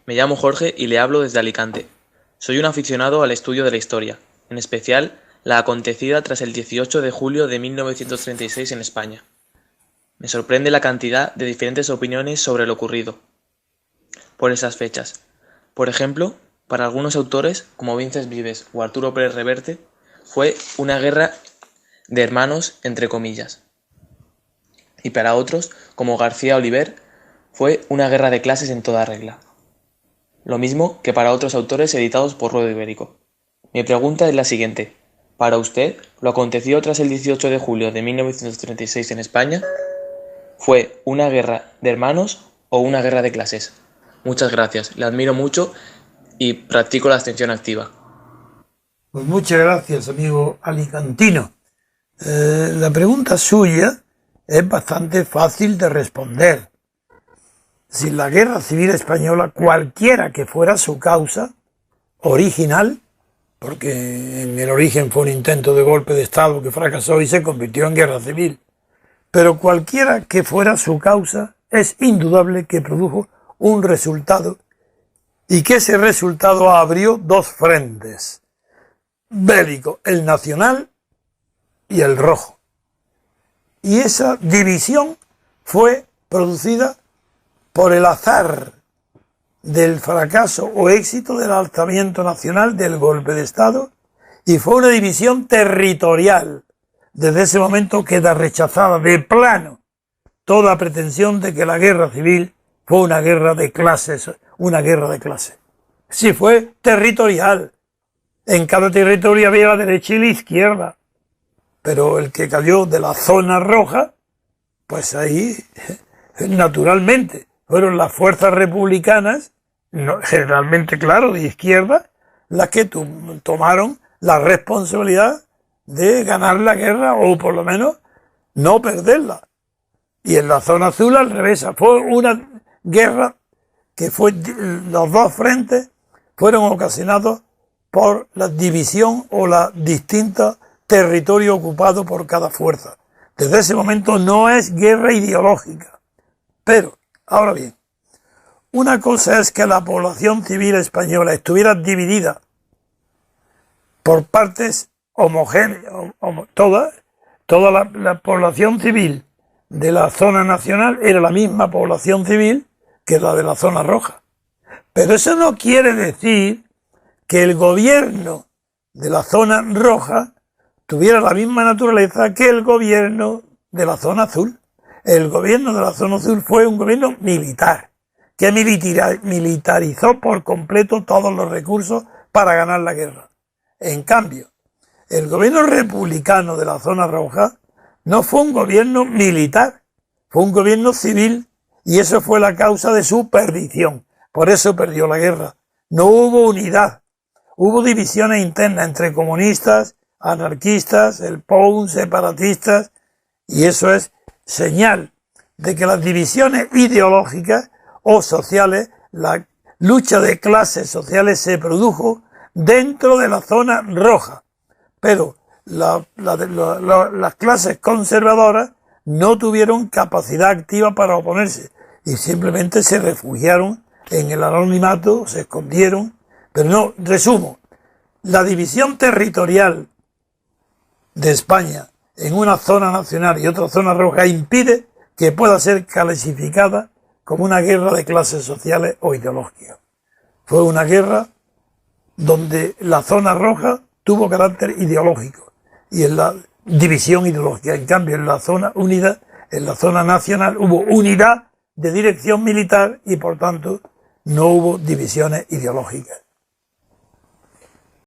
Me llamo Jorge y le hablo desde Alicante. Soy un aficionado al estudio de la historia, en especial la acontecida tras el 18 de julio de 1936 en España. Me sorprende la cantidad de diferentes opiniones sobre lo ocurrido por esas fechas. Por ejemplo, para algunos autores, como Vicens Vives o Arturo Pérez Reverte, fue una guerra de hermanos entre comillas. Y para otros, como García Oliver, fue una guerra de clases en toda regla. Lo mismo que para otros autores editados por Ruedo Ibérico. Mi pregunta es la siguiente. Para usted, ¿lo acontecido tras el 18 de julio de 1936 en España fue una guerra de hermanos o una guerra de clases? Muchas gracias, le admiro mucho y practico la abstención activa. Pues muchas gracias, amigo alicantino. La pregunta suya es bastante fácil de responder. Si la guerra civil española, cualquiera que fuera su causa original, porque en el origen fue un intento de golpe de Estado que fracasó y se convirtió en guerra civil, pero cualquiera que fuera su causa, es indudable que produjo un resultado y que ese resultado abrió dos frentes bélicos, el nacional y el rojo. Y esa división fue producida por el azar del fracaso o éxito del alzamiento nacional del golpe de Estado, y fue una división territorial. Desde ese momento queda rechazada de plano toda pretensión de que la guerra civil fue una guerra de clases, Sí, fue territorial. En cada territorio había la derecha y la izquierda. Pero el que cayó de la zona roja, pues ahí, naturalmente, fueron las fuerzas republicanas, generalmente, claro, de izquierda, las que tomaron la responsabilidad de ganar la guerra o por lo menos no perderla. Y en la zona azul al revés, fue una guerra que los dos frentes fueron ocasionados por la división o la distinta territorio ocupado por cada fuerza. Desde ese momento no es guerra ideológica. Pero, ahora bien, una cosa es que la población civil española estuviera dividida por partes homogéneas, toda la población civil de la zona nacional era la misma población civil que la de la zona roja. Pero eso no quiere decir que el gobierno de la zona roja tuviera la misma naturaleza que el gobierno de la zona azul. El gobierno de la zona azul fue un gobierno militar, que militarizó por completo todos los recursos para ganar la guerra. En cambio, el gobierno republicano de la zona roja no fue un gobierno militar, fue un gobierno civil, y eso fue la causa de su perdición. Por eso perdió la guerra. No hubo unidad, hubo divisiones internas entre comunistas, anarquistas, el POUM, separatistas, y eso es señal de que las divisiones ideológicas o sociales, la lucha de clases sociales se produjo dentro de la zona roja, pero las clases conservadoras no tuvieron capacidad activa para oponerse y simplemente se refugiaron en el anonimato, se escondieron. Pero no, resumo, la división territorial de España en una zona nacional y otra zona roja impide que pueda ser clasificada como una guerra de clases sociales o ideológicas. Fue una guerra donde la zona roja tuvo carácter ideológico y en la división ideológica. En cambio, en la zona unida, en la zona nacional, hubo unidad de dirección militar y por tanto no hubo divisiones ideológicas.